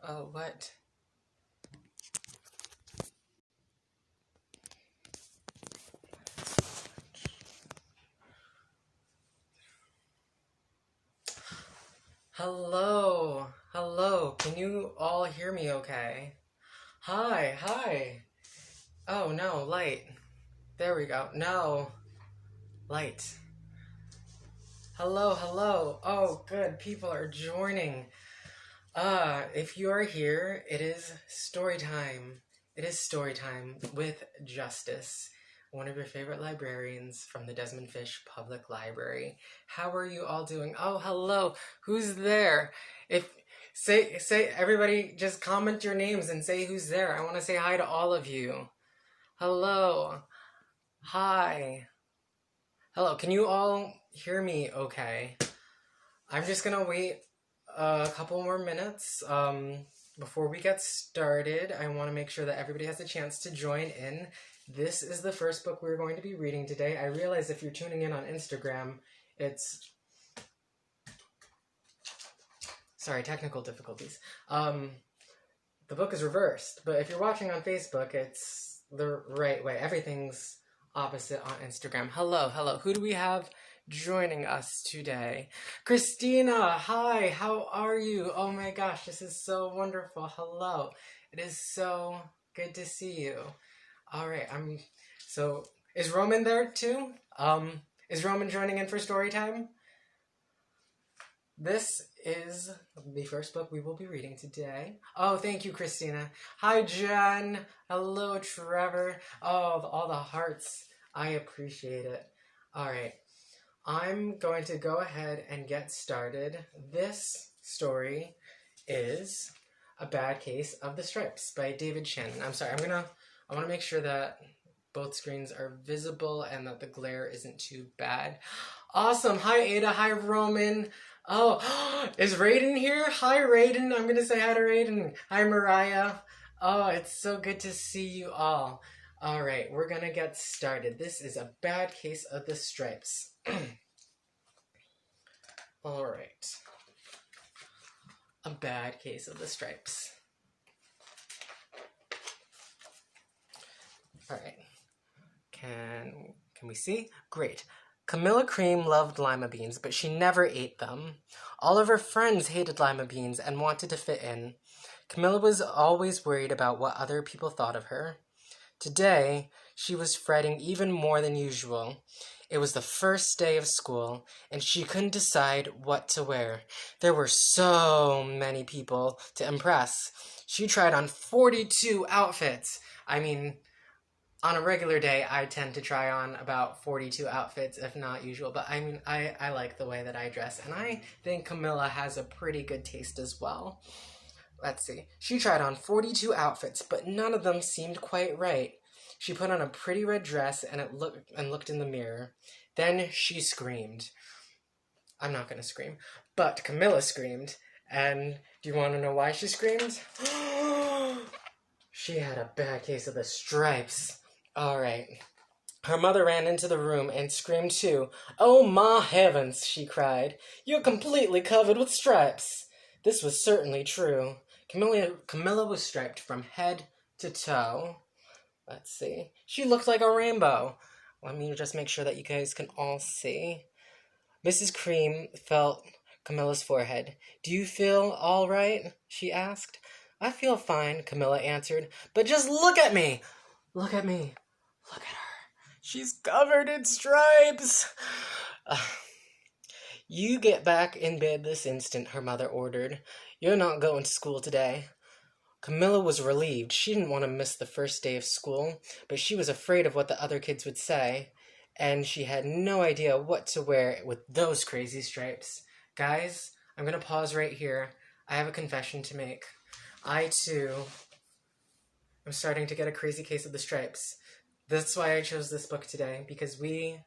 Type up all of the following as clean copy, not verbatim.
Oh, what? Hello. Hello. Can you all hear me okay? Hi. Hi. Oh, no. Light. There we go. No. Light. Hello. Hello. Oh, good. People are joining. If you are here, it is story time. It is story time with Justice, one of your favorite librarians from the Desmond-Fish Public Library. How are you all doing? Oh, hello. Who's there? If say everybody just comment your names and say who's there. I want to say hi to all of you. Hello. Hi. Hello. Can you all hear me okay? I'm just gonna wait a couple more minutes before we get started. I want to make sure that everybody has a chance to join in. This is the first book we're going to be reading today. I realize if you're tuning in on Instagram, it's... Sorry, technical difficulties. The book is reversed, but if you're watching on Facebook, it's the right way. Everything's opposite on Instagram. Hello, hello. Who do we have joining us today? Christina, hi, how are you? Oh my gosh, this is so wonderful. Hello. It is so good to see you. All right, so is Roman there too? Is Roman joining in for story time? This is the first book we will be reading today. Oh, thank you, Christina. Hi, Jen. Hello, Trevor. Oh, all the hearts. I appreciate it. All right. I'm going to go ahead and get started. This story is A Bad Case of the Stripes by David Shannon. I'm sorry, I want to make sure that both screens are visible and that the glare isn't too bad. Awesome. Hi, Ada. Hi, Roman. Oh, is Raiden here? Hi, Raiden. I'm going to say hi to Raiden. Hi, Mariah. Oh, it's so good to see you all. All right, we're going to get started. This is A Bad Case of the Stripes. All right. A Bad Case of the Stripes. All right. Can we see? Great. Camilla Cream loved lima beans, but she never ate them. All of her friends hated lima beans and wanted to fit in. Camilla was always worried about what other people thought of her. Today, she was fretting even more than usual. It was the first day of school, and she couldn't decide what to wear. There were so many people to impress. She tried on 42 outfits. I mean, on a regular day, I tend to try on about 42 outfits, if not usual. But I mean, I like the way that I dress, and I think Camilla has a pretty good taste as well. Let's see. She tried on 42 outfits, but none of them seemed quite right. She put on a pretty red dress and looked in the mirror. Then she screamed. I'm not going to scream, but Camilla screamed. And do you want to know why she screamed? She had a bad case of the stripes. All right. Her mother ran into the room and screamed too. "Oh, my heavens," she cried. "You're completely covered with stripes." This was certainly true. Camilla was striped from head to toe. Let's see. She looked like a rainbow. Let me just make sure that you guys can all see. Mrs. Cream felt Camilla's forehead. "Do you feel all right?" she asked. "I feel fine," Camilla answered. "But just look at me! Look at me! Look at her! She's covered in stripes!" "You get back in bed this instant," her mother ordered. "You're not going to school today." Camilla was relieved. She didn't want to miss the first day of school, but she was afraid of what the other kids would say, and she had no idea what to wear with those crazy stripes. Guys, I'm going to pause right here. I have a confession to make. I, too, am starting to get a crazy case of the stripes. That's why I chose this book today, because we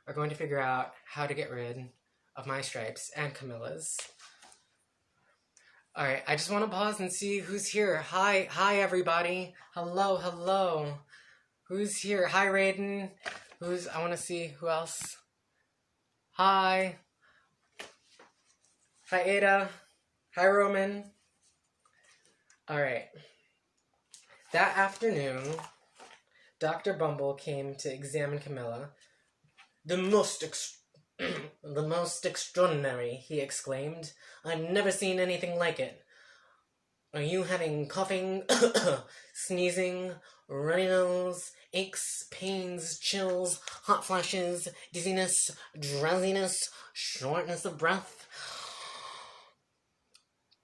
are going to figure out how to get rid of my stripes and Camilla's. All right, I just want to pause and see who's here. Hi, everybody. Hello. Who's here? Hi, Raiden. I want to see who else. Hi. Hi, Ada. Hi, Roman. Alright. That afternoon, Dr. Bumble came to examine Camilla. The most extraordinary, he exclaimed. I've never seen anything like it. Are you having coughing, sneezing, runny nose, aches, pains, chills, hot flashes, dizziness, drowsiness, shortness of breath,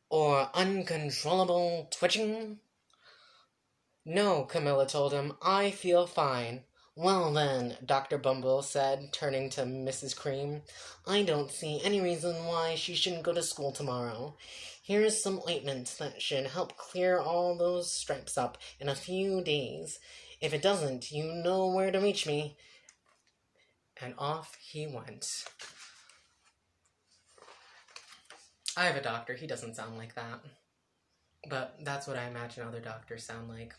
or uncontrollable twitching? No, Camilla told him. I feel fine. Well then, Dr. Bumble said, turning to Mrs. Cream, I don't see any reason why she shouldn't go to school tomorrow. Here's some ointment that should help clear all those stripes up in a few days. If it doesn't, you know where to reach me. And off he went. I have a doctor. He doesn't sound like that. But that's what I imagine other doctors sound like.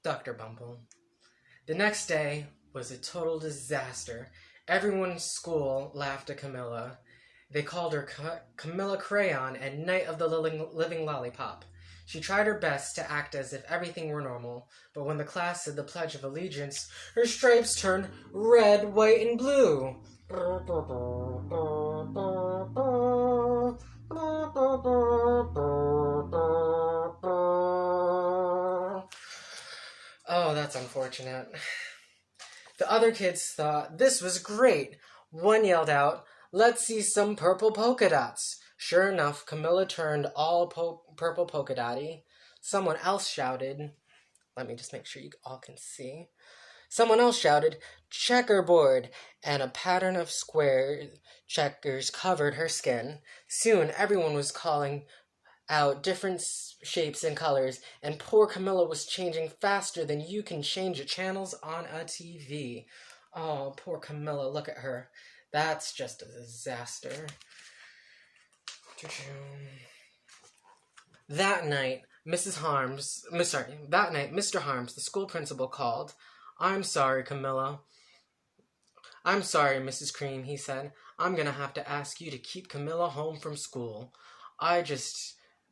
Dr. Bumble. The next day was a total disaster. Everyone in school laughed at Camilla. They called her Camilla Crayon and Knight of the Living Lollipop. She tried her best to act as if everything were normal, but when the class said the Pledge of Allegiance, her stripes turned red, white, and blue. Oh, that's unfortunate. The other kids thought this was great. One yelled out, let's see some purple polka dots. Sure enough, Camilla turned all purple polka dotty. Someone else shouted, let me just make sure you all can see. Someone else shouted, checkerboard, and a pattern of square checkers covered her skin. Soon, everyone was calling out different shapes and colors, and poor Camilla was changing faster than you can change the channels on a TV. Oh, poor Camilla, look at her. That's just a disaster. That night, Mr. Harms, the school principal called. I'm sorry, Camilla. I'm sorry, Mrs. Cream, he said. I'm gonna have to ask you to keep Camilla home from school.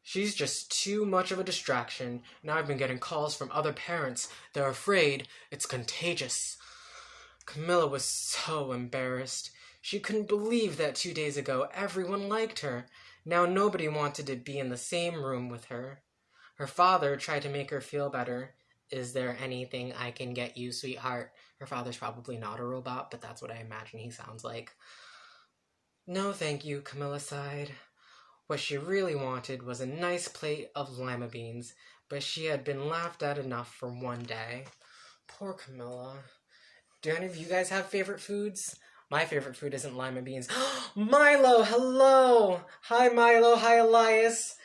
She's just too much of a distraction, and I've been getting calls from other parents. They're afraid it's contagious. Camilla was so embarrassed. She couldn't believe that 2 days ago everyone liked her. Now nobody wanted to be in the same room with her. Her father tried to make her feel better. Is there anything I can get you, sweetheart? Her father's probably not a robot, but that's what I imagine he sounds like. No, thank you, Camilla sighed. What she really wanted was a nice plate of lima beans, but she had been laughed at enough for one day. Poor Camilla. Do any of you guys have favorite foods? My favorite food isn't lima beans. Milo, hello! Hi, Milo. Hi, Elias.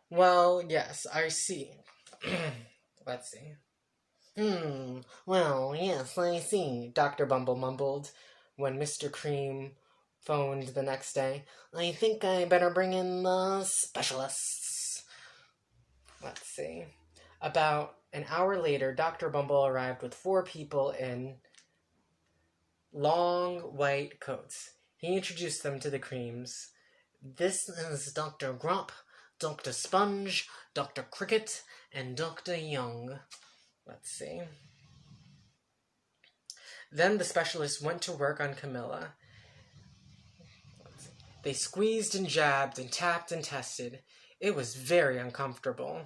Well, yes, I see. Let's see. Well, yes, I see, Dr. Bumble mumbled when Mr. Cream phoned the next day. I think I better bring in the specialists. Let's see. About an hour later, Dr. Bumble arrived with 4 people in long white coats. He introduced them to the Creams. This is Dr. Grop, Dr. Sponge, Dr. Cricket, and Dr. Young. Let's see. Then the specialists went to work on Camilla. They squeezed and jabbed and tapped and tested. It was very uncomfortable.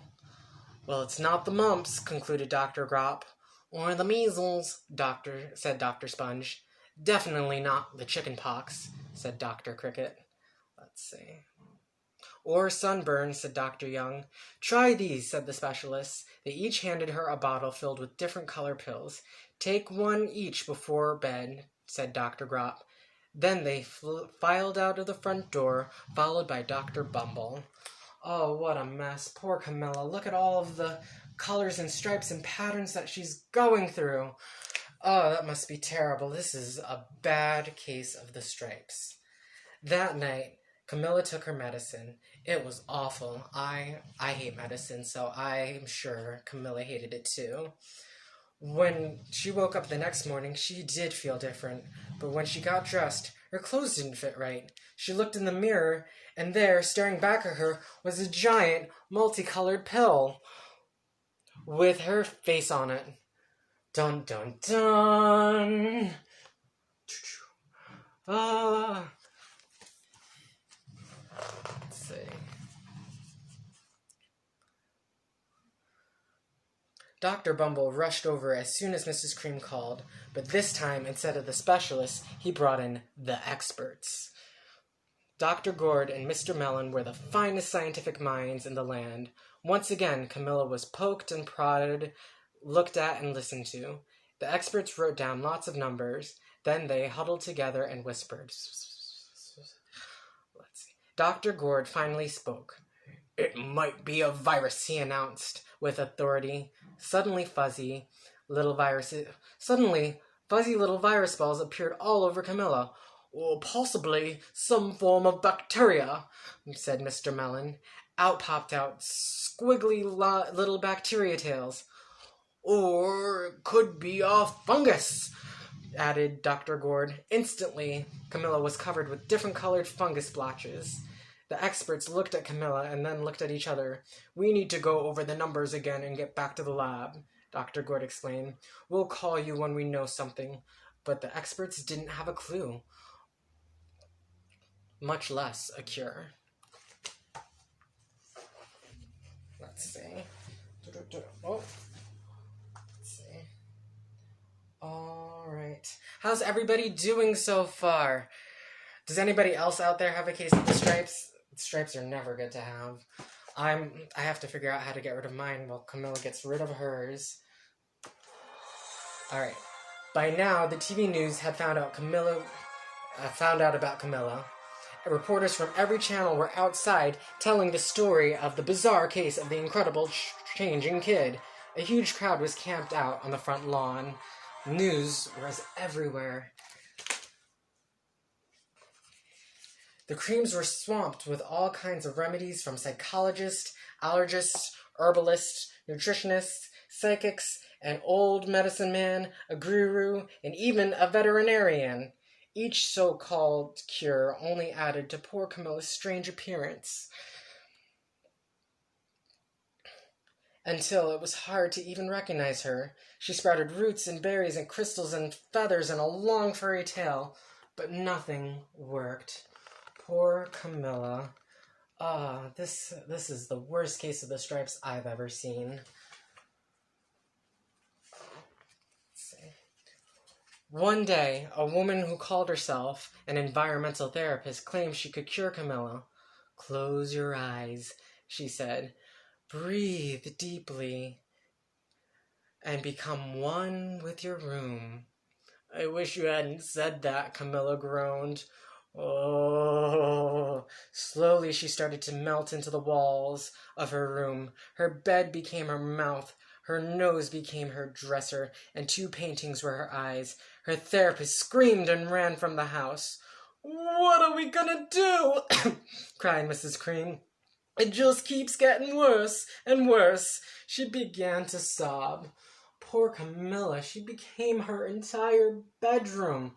Well, it's not the mumps, concluded Dr. Grop. Or the measles, said Dr. Sponge. Definitely not the chicken pox, said Dr. Cricket. Let's see. Or sunburn, said Dr. Young. Try these, said the specialists. They each handed her a bottle filled with different color pills. Take one each before bed, said Dr. Grop. Then they filed out of the front door, followed by Dr. Bumble. Oh, what a mess. Poor Camilla. Look at all of the colors and stripes and patterns that she's going through. Oh, that must be terrible. This is a bad case of the stripes. That night, Camilla took her medicine. It was awful. I hate medicine, so I'm sure Camilla hated it too. When she woke up the next morning, she did feel different, but when she got dressed, Her clothes didn't fit right. She looked in the mirror, and there, staring back at her, was a giant, multicolored pill with her face on it. Dun dun dun! Ah. Let's see. Dr. Bumble rushed over as soon as Mrs. Cream called, but this time, instead of the specialists, he brought in the experts. Dr. Gord and Mr. Mellon were the finest scientific minds in the land. Once again, Camilla was poked and prodded, looked at and listened to. The experts wrote down lots of numbers. Then they huddled together and whispered. Let's see. Dr. Gord finally spoke. "It might be a virus," he announced with authority. Suddenly, fuzzy little virus balls appeared all over Camilla. "Or possibly some form of bacteria," said Mr. Mellon. Out popped squiggly little bacteria tails. "Or it could be a fungus," added Dr. Gord. Instantly, Camilla was covered with different colored fungus blotches. The experts looked at Camilla and then looked at each other. "We need to go over the numbers again and get back to the lab," Dr. Gord explained. "We'll call you when we know something." But the experts didn't have a clue, much less a cure. Let's see. Oh. Let's see. All right. How's everybody doing so far? Does anybody else out there have a case of the stripes? Stripes are never good to have. I have to figure out how to get rid of mine while Camilla gets rid of hers. All right. By now, the TV news had found out about Camilla. Reporters from every channel were outside telling the story of the bizarre case of the incredible changing kid. A huge crowd was camped out on the front lawn. News was everywhere. The Creams were swamped with all kinds of remedies from psychologists, allergists, herbalists, nutritionists, psychics, an old medicine man, a guru, and even a veterinarian. Each so-called cure only added to poor Camilla's strange appearance, until it was hard to even recognize her. She sprouted roots and berries and crystals and feathers and a long furry tail, but nothing worked. Poor Camilla. This is the worst case of the stripes I've ever seen. Let's see. One day, a woman who called herself an environmental therapist claimed she could cure Camilla. "Close your eyes," she said. "Breathe deeply and become one with your room." "I wish you hadn't said that," Camilla groaned. Oh. Slowly she started to melt into the walls of her room. Her bed became her mouth. Her nose became her dresser, and 2 paintings were her eyes. Her therapist screamed and ran from the house. "What are we gonna do?" cried Mrs. Cream. "It just keeps getting worse and worse." She began to sob. Poor Camilla, she became her entire bedroom.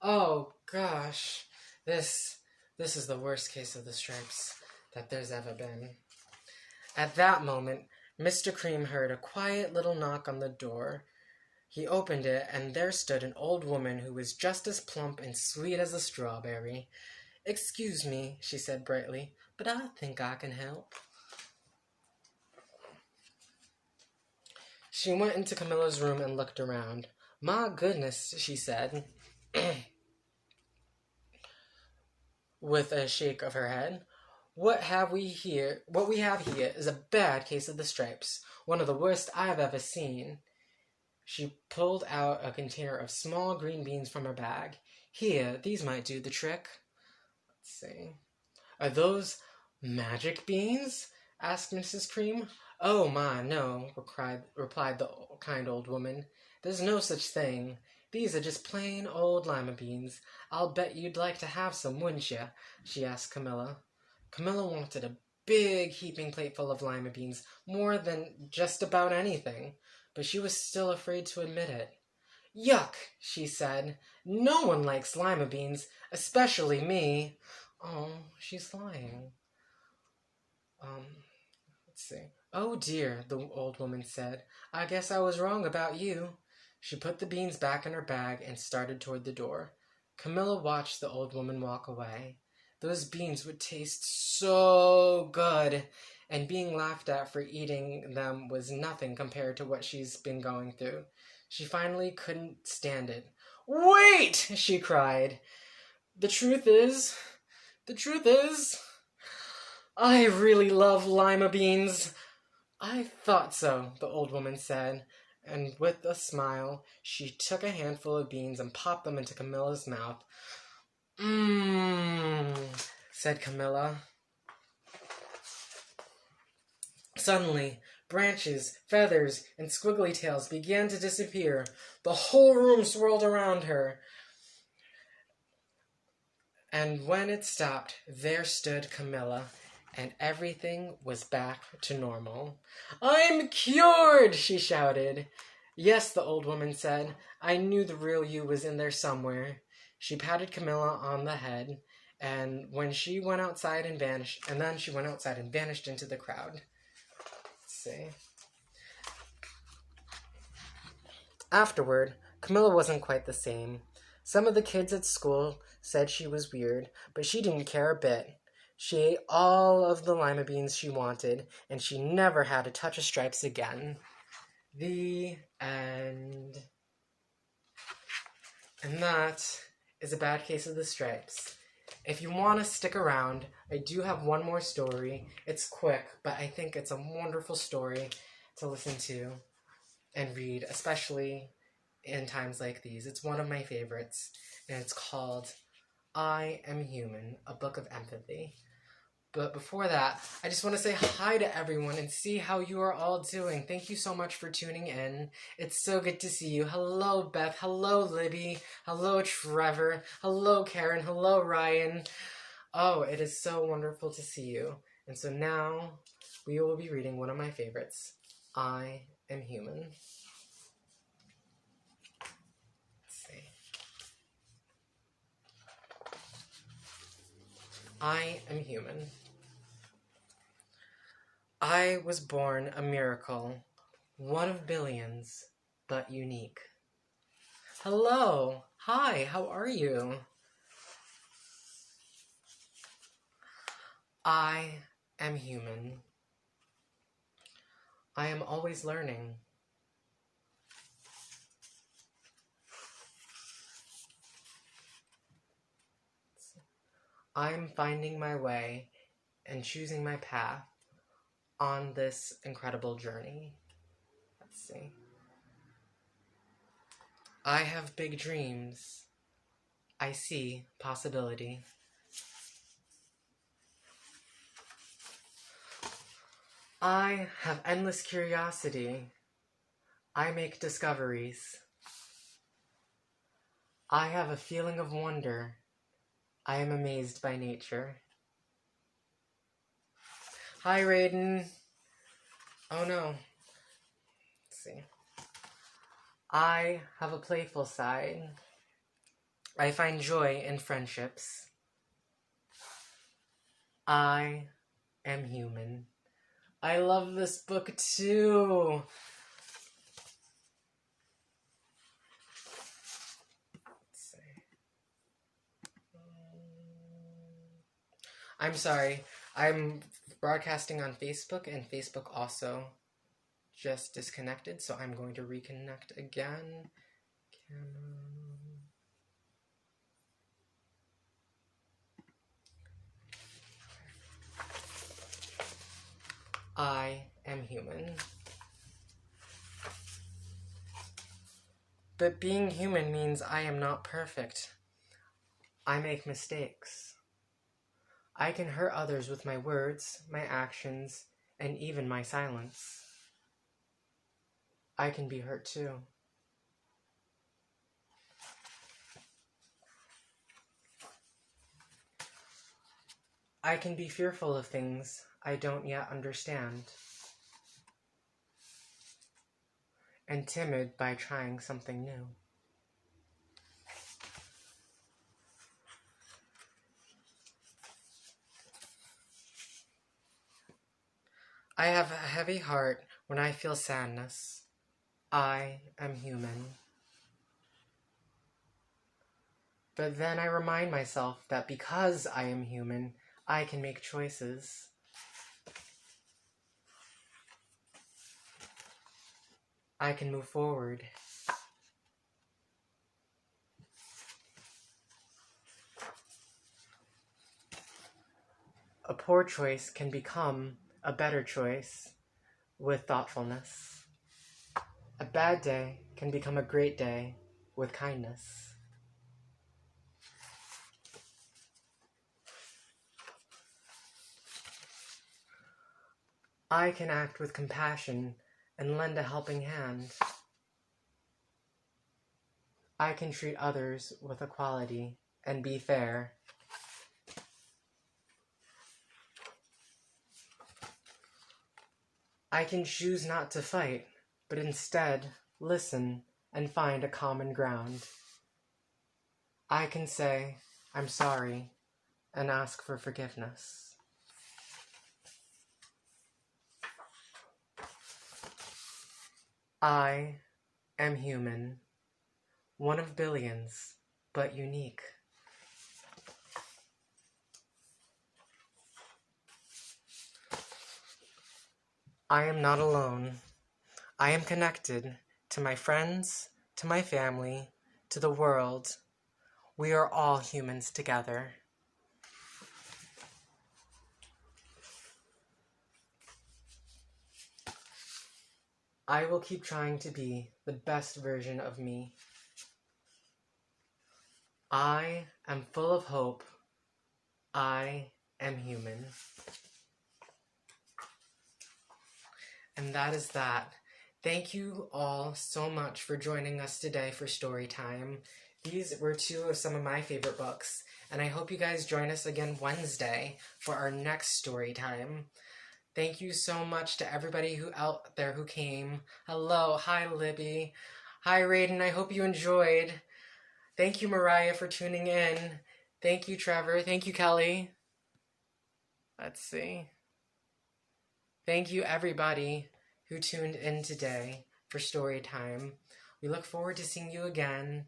Oh, gosh. This is the worst case of the stripes that there's ever been. At that moment, Mr. Cream heard a quiet little knock on the door. He opened it, and there stood an old woman who was just as plump and sweet as a strawberry. "Excuse me," she said brightly, "but I think I can help." She went into Camilla's room and looked around. "My goodness," she said, with a shake of her head. What we have here is a bad case of the stripes, one of the worst I have ever seen." She pulled out a container of small green beans from her bag. "Here, these might do the trick." Let's see. "Are those magic beans?" asked Mrs. Cream. "Oh, my, no," replied the kind old woman. "There's no such thing. These are just plain old lima beans. I'll bet you'd like to have some, wouldn't you?" she asked Camilla. Camilla wanted a big heaping plate full of lima beans, more than just about anything, but she was still afraid to admit it. Yuck, she said. No one likes lima beans, especially me. Oh, she's lying. Let's see. Oh dear, the old woman said. I guess I was wrong about you. She put the beans back in her bag and started toward the door. Camilla watched the old woman walk away. Those beans would taste so good, and being laughed at for eating them was nothing compared to what she's been going through. She finally couldn't stand it. Wait! She cried. The truth is, I really love lima beans. I thought so, the old woman said, and with a smile, she took a handful of beans and popped them into Camilla's mouth. Mmm, said Camilla. Suddenly, branches, feathers, and squiggly tails began to disappear. The whole room swirled around her. And when it stopped, there stood Camilla, and everything was back to normal. I'm cured, she shouted. Yes, the old woman said. I knew the real you was in there somewhere. She patted Camilla on the head, and then she went outside and vanished into the crowd. Let's see. Afterward, Camilla wasn't quite the same. Some of the kids at school said she was weird, but she didn't care a bit. She ate all of the lima beans she wanted, and she never had to touch a stripes again. The end. And that is a bad case of the stripes. If you want to stick around, I do have one more story. It's quick, but I think it's a wonderful story to listen to and read, especially in times like these. It's one of my favorites, and it's called I Am Human, a Book of Empathy. But before that, I just want to say hi to everyone and see how you are all doing. Thank you so much for tuning in. It's so good to see you. Hello, Beth. Hello, Libby. Hello, Trevor. Hello, Karen. Hello, Ryan. Oh, it is so wonderful to see you. And so now we will be reading one of my favorites, I Am Human. Let's see. I am human. I was born a miracle, one of billions, but unique. Hello. Hi, how are you? I am human. I am always learning. I'm finding my way and choosing my path on this incredible journey. Let's see. I have big dreams. I see possibility. I have endless curiosity. I make discoveries. I have a feeling of wonder. I am amazed by nature. Hi, Raiden. Oh no. Let's see. I have a playful side. I find joy in friendships. I am human. I love this book too. Let's see. I'm sorry. I'm broadcasting on Facebook, and Facebook also just disconnected, so I'm going to reconnect again. I am human. But being human means I am not perfect. I make mistakes. I can hurt others with my words, my actions, and even my silence. I can be hurt too. I can be fearful of things I don't yet understand, and timid by trying something new. I have a heavy heart when I feel sadness. I am human. But then I remind myself that because I am human, I can make choices. I can move forward. A poor choice can become a better choice with thoughtfulness. A bad day can become a great day with kindness. I can act with compassion and lend a helping hand. I can treat others with equality and be fair. I can choose not to fight, but instead listen and find a common ground. I can say, I'm sorry, and ask for forgiveness. I am human, one of billions, but unique. I am not alone. I am connected to my friends, to my family, to the world. We are all humans together. I will keep trying to be the best version of me. I am full of hope. I am human. And that is that. Thank you all so much for joining us today for Storytime. These were two of some of my favorite books, and I hope you guys join us again Wednesday for our next Storytime. Thank you so much to everybody who out there who came. Hello, hi Libby. Hi Raiden, I hope you enjoyed. Thank you Mariah for tuning in. Thank you Trevor, thank you Kelly. Let's see. Thank you everybody who tuned in today for Storytime. We look forward to seeing you again.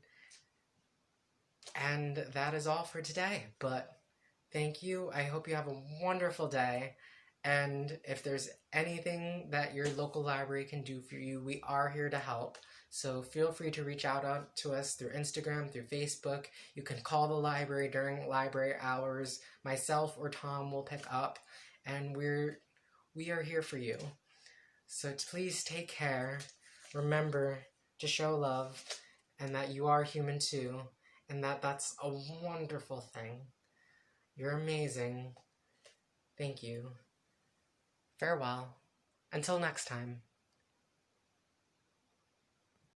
And that is all for today. But thank you. I hope you have a wonderful day. And if there's anything that your local library can do for you, we are here to help. So feel free to reach out to us through Instagram, through Facebook. You can call the library during library hours. Myself or Tom will pick up. And we are here for you. So please take care. Remember to show love and that you are human too. And that's a wonderful thing. You're amazing. Thank you. Farewell. Until next time.